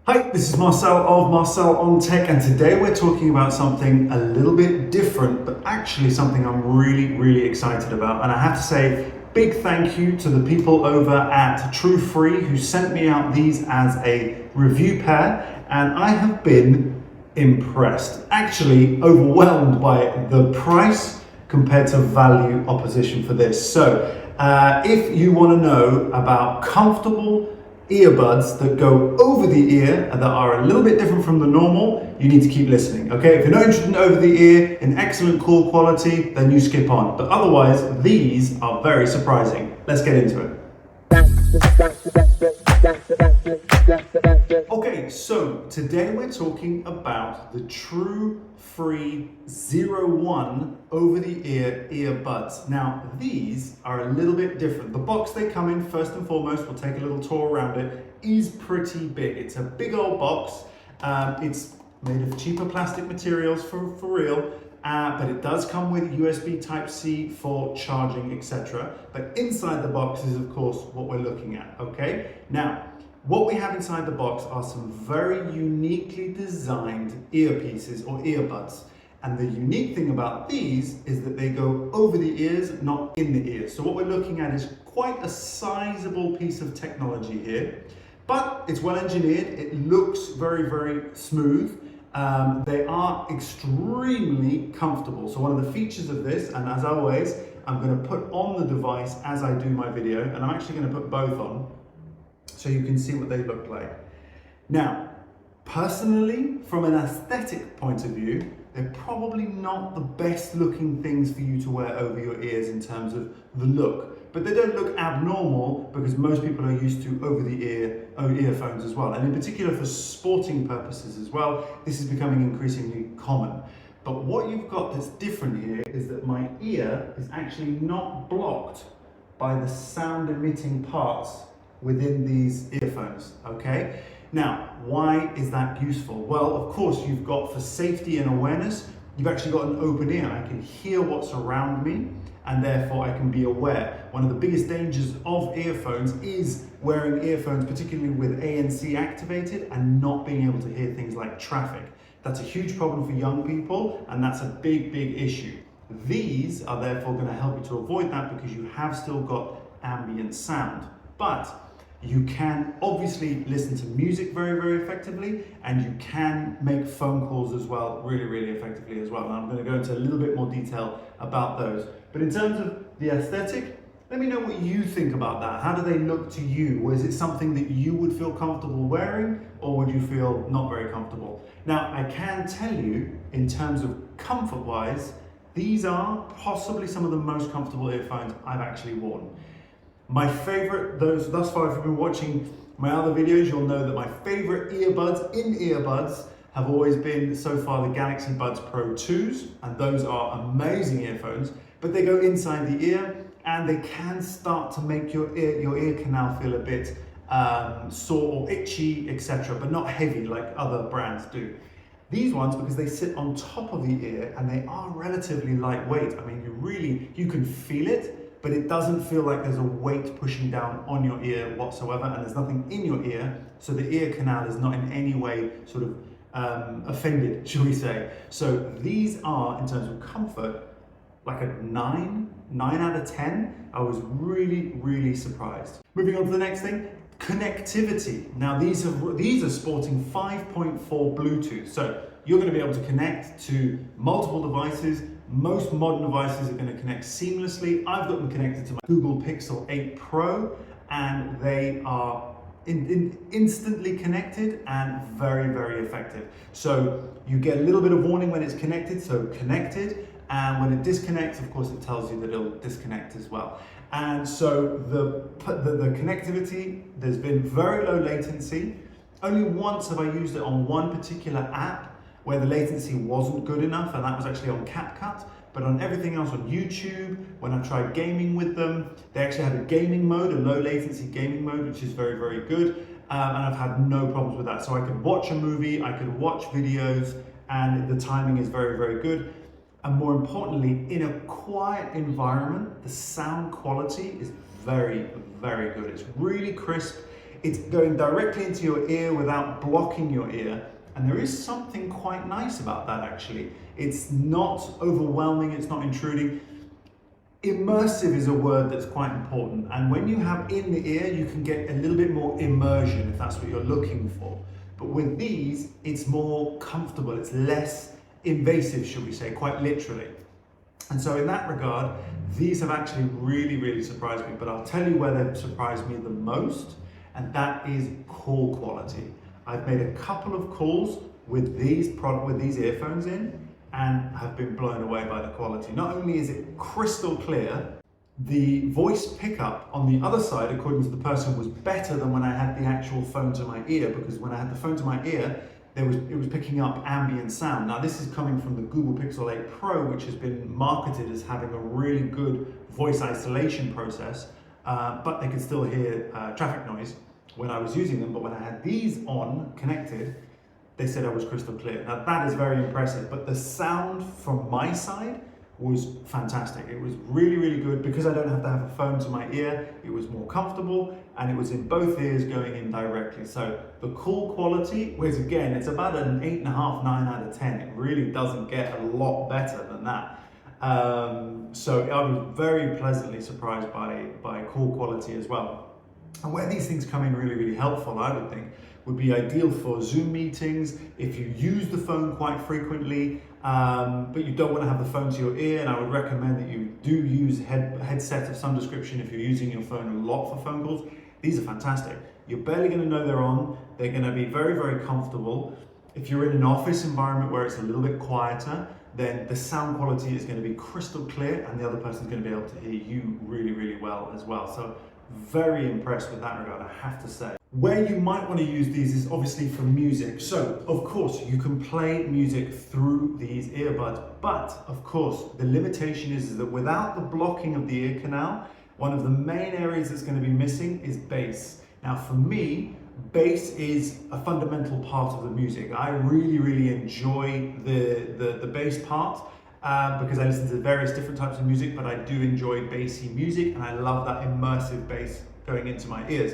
Hi, this is Marcel of Marcel on Tech, and today we're talking about something a little bit different, but actually something I'm really excited about. And I have to say, big thank you to the people over at Truefree who sent me out these as a review pair, and I have been impressed, actually overwhelmed by the price compared to value opposition for this. So, if you want to know about comfortable earbuds that go over the ear and that are a little bit different from the normal, you need to keep listening, okay? If you're not interested in over the ear in excellent call quality, then you skip on. But otherwise, these are very surprising. Let's get into it. Okay, so today we're talking about the Truefree 01 over-the-ear earbuds. Now, these are a little bit different. The box they come in, first and foremost, we'll take a little tour around it, is pretty big. It's a big old box. It's made of cheaper plastic materials for real, but it does come with USB Type-C for charging, etc. But inside the box is, of course, what we're looking at, okay? Now, what we have inside the box are some very uniquely designed earpieces or earbuds. And the unique thing about these is that they go over the ears, not in the ears. So what we're looking at is quite a sizable piece of technology here, but it's well engineered. It looks very smooth. They are extremely comfortable. So one of the features of this, and as always, I'm going to put on the device as I do my video, and I'm actually going to put both on, so you can see what they look like. Now, personally, from an aesthetic point of view, they're probably not the best looking things for you to wear over your ears in terms of the look, but they don't look abnormal because most people are used to over the ear earphones as well. And in particular for sporting purposes as well, this is becoming increasingly common. But what you've got that's different here is that my ear is actually not blocked by the sound emitting parts within these earphones, okay? Now, why is that useful? Well, of course, you've got for safety and awareness, you've actually got an open ear. I can hear what's around me, and therefore I can be aware. One of the biggest dangers of earphones is wearing earphones, particularly with ANC activated, and not being able to hear things like traffic. That's a huge problem for young people, and that's a big issue. These are therefore going to help you to avoid that because you have still got ambient sound. But you can obviously listen to music very effectively, and you can make phone calls as well really effectively as well. And I'm going to go into a little bit more detail about those. But in terms of the aesthetic, let me know what you think about that. How do they look to you? Or is it something that you would feel comfortable wearing, or would you feel not very comfortable? Now, I can tell you, in terms of comfort-wise, these are possibly some of the most comfortable earphones I've actually worn. My favorite, thus far, if you've been watching my other videos, you'll know that my favorite earbuds have always been, so far, the Galaxy Buds Pro 2s, and those are amazing earphones, but they go inside the ear, and they can start to make your ear canal feel a bit sore or itchy, etc., but not heavy like other brands do. These ones, because they sit on top of the ear and they are relatively lightweight, I mean, you can feel it, but it doesn't feel like there's a weight pushing down on your ear whatsoever, and there's nothing in your ear, so the ear canal is not in any way sort of offended, shall we say. So these are, in terms of comfort, like a 9 out of 10. I was really surprised. Moving on to the next thing, connectivity. Now these are sporting 5.4 Bluetooth, so you're going to be able to connect to multiple devices. Most modern devices are going to connect seamlessly. I've got them connected to my Google Pixel 8 Pro, and they are instantly connected and very effective. So you get a little bit of warning when it's connected, so connected, and when it disconnects, of course, it tells you that it'll disconnect as well. And so the connectivity, there's been very low latency. Only once have I used it on one particular app where the latency wasn't good enough, and that was actually on CapCut. But on everything else, on YouTube, when I tried gaming with them, they actually had a gaming mode, a low latency gaming mode, which is very good. And I've had no problems with that. So I could watch a movie, I could watch videos, and the timing is very good. And more importantly, in a quiet environment, the sound quality is very good. It's really crisp. it's going directly into your ear without blocking your ear. And there is something quite nice about that actually. It's not overwhelming, it's not intruding. Immersive is a word that's quite important, and when you have in the ear, you can get a little bit more immersion if that's what you're looking for. But with these, it's more comfortable, it's less invasive, should we say, quite literally. And so in that regard, these have actually really surprised me, but I'll tell you where they've surprised me the most, and that is call quality. I've made a couple of calls with these earphones in, and have been blown away by the quality. Not only is it crystal clear, the voice pickup on the other side, according to the person, was better than when I had the actual phone to my ear, because when I had the phone to my ear, it was picking up ambient sound. Now this is coming from the Google Pixel 8 Pro, which has been marketed as having a really good voice isolation process, but they could still hear traffic noise when I was using them. But when I had these on, connected, they said I was crystal clear. Now that is very impressive, but the sound from my side was fantastic. It was really good because I don't have to have a phone to my ear. It was more comfortable and it was in both ears going in directly. So the call quality was, again, it's about an 8.5, 9 out of 10. It really doesn't get a lot better than that. So I was very pleasantly surprised by call quality as well. And where these things come in really helpful, I would think, would be ideal for Zoom meetings, if you use the phone quite frequently, but you don't want to have the phone to your ear, and I would recommend that you do use headset of some description if you're using your phone a lot for phone calls. These are fantastic. You're barely going to know they're on. They're going to be very comfortable. If you're in an office environment where it's a little bit quieter, then the sound quality is going to be crystal clear and the other person's going to be able to hear you really well as well. So very impressed with that regard, I have to say. Where you might want to use these is obviously for music. So of course you can play music through these earbuds, but of course the limitation is that without the blocking of the ear canal, one of the main areas that's going to be missing is bass. Now for me, bass is a fundamental part of the music. I really enjoy the bass part because I listen to various different types of music, but I do enjoy bassy music and I love that immersive bass going into my ears.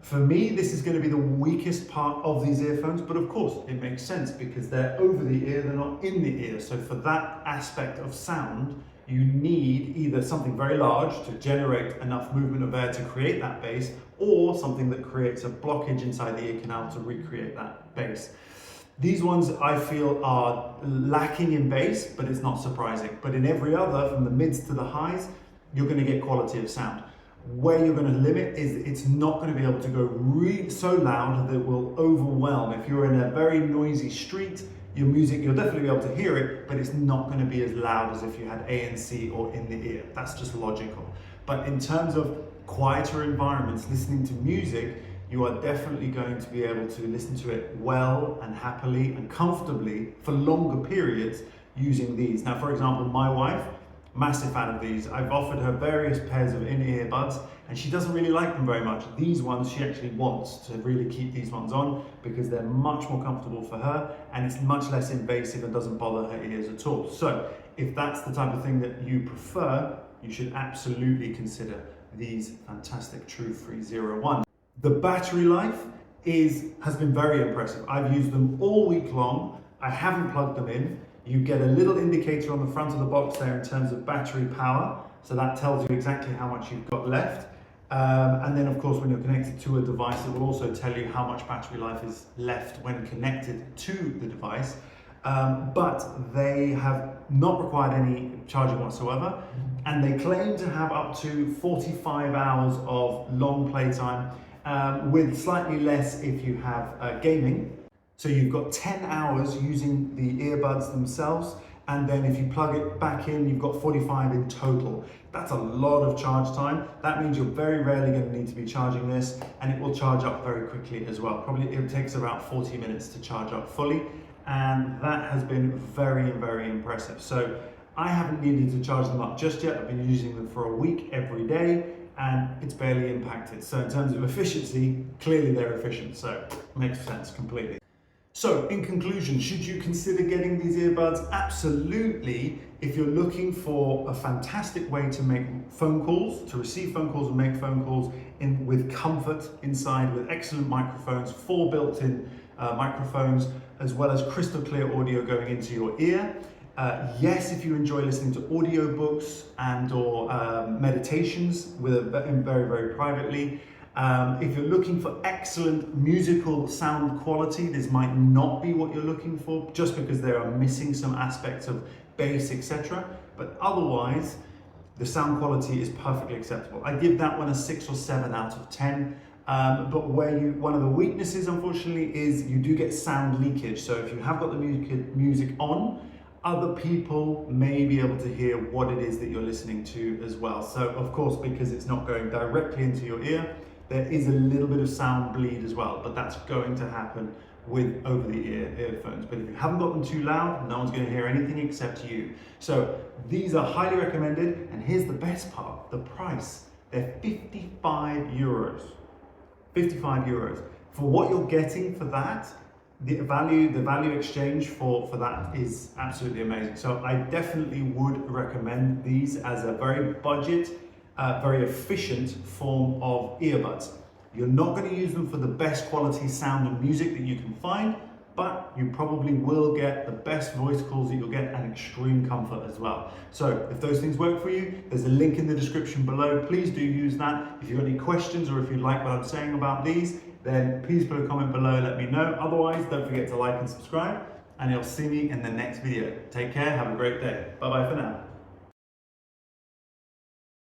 For me, this is going to be the weakest part of these earphones, but of course it makes sense because they're over the ear, they're not in the ear. So for that aspect of sound, you need either something very large to generate enough movement of air to create that bass, or something that creates a blockage inside the ear canal to recreate that bass. These ones I feel are lacking in bass, but it's not surprising. But in every other, from the mids to the highs, you're going to get quality of sound. Where you're going to limit is it's not going to be able to go so loud that it will overwhelm. If you're in a very noisy street, your music, you'll definitely be able to hear it, but it's not going to be as loud as if you had ANC or in the ear. That's just logical. But in terms of quieter environments, listening to music, you are definitely going to be able to listen to it well and happily and comfortably for longer periods using these. Now, for example, my wife, massive fan of these. I've offered her various pairs of in-ear buds and she doesn't really like them very much. These ones she actually wants to really keep these ones on because they're much more comfortable for her and it's much less invasive and doesn't bother her ears at all. So if that's the type of thing that you prefer, you should absolutely consider these fantastic Truefree 01. The battery life has been very impressive. I've used them all week long. I haven't plugged them in. You get a little indicator on the front of the box there in terms of battery power. So that tells you exactly how much you've got left. And then of course, when you're connected to a device, it will also tell you how much battery life is left when connected to the device. But they have not required any charging whatsoever. And they claim to have up to 45 hours of long playtime, with slightly less if you have gaming. So you've got 10 hours using the earbuds themselves, and then if you plug it back in, you've got 45 in total. That's a lot of charge time. That means you're very rarely going to need to be charging this, and it will charge up very quickly as well. Probably it takes about 40 minutes to charge up fully, and that has been very impressive. So I haven't needed to charge them up just yet. I've been using them for a week every day, and it's barely impacted. So in terms of efficiency, clearly they're efficient, so it makes sense completely. So, in conclusion, should you consider getting these earbuds? Absolutely. If you're looking for a fantastic way to make phone calls, to receive phone calls and make phone calls with comfort inside, with excellent microphones, 4 built-in microphones, as well as crystal clear audio going into your ear. Yes, if you enjoy listening to audiobooks and or meditations very, very privately. If you're looking for excellent musical sound quality, this might not be what you're looking for, just because they are missing some aspects of bass, etc. But otherwise, the sound quality is perfectly acceptable. I give that one a 6 or 7 out of 10. But one of the weaknesses, unfortunately, is you do get sound leakage. So if you have got the music on, other people may be able to hear what it is that you're listening to as well. So of course, because it's not going directly into your ear, there is a little bit of sound bleed as well, but that's going to happen with over-the-ear earphones. But if you haven't got them too loud, no one's going to hear anything except you. So these are highly recommended, and here's the best part, the price. They're 55 euros. 55 euros. For what you're getting for that, the value exchange for that is absolutely amazing. So I definitely would recommend these as a very budget, very efficient form of earbuds. You're not going to use them for the best quality sound and music that you can find, but you probably will get the best voice calls that you'll get and extreme comfort as well. So if those things work for you, there's a link in the description below. Please do use that. If you've got any questions or if you like what I'm saying about these, then please put a comment below, let me know. Otherwise, don't forget to like and subscribe, and you'll see me in the next video. Take care, have a great day. Bye-bye for now.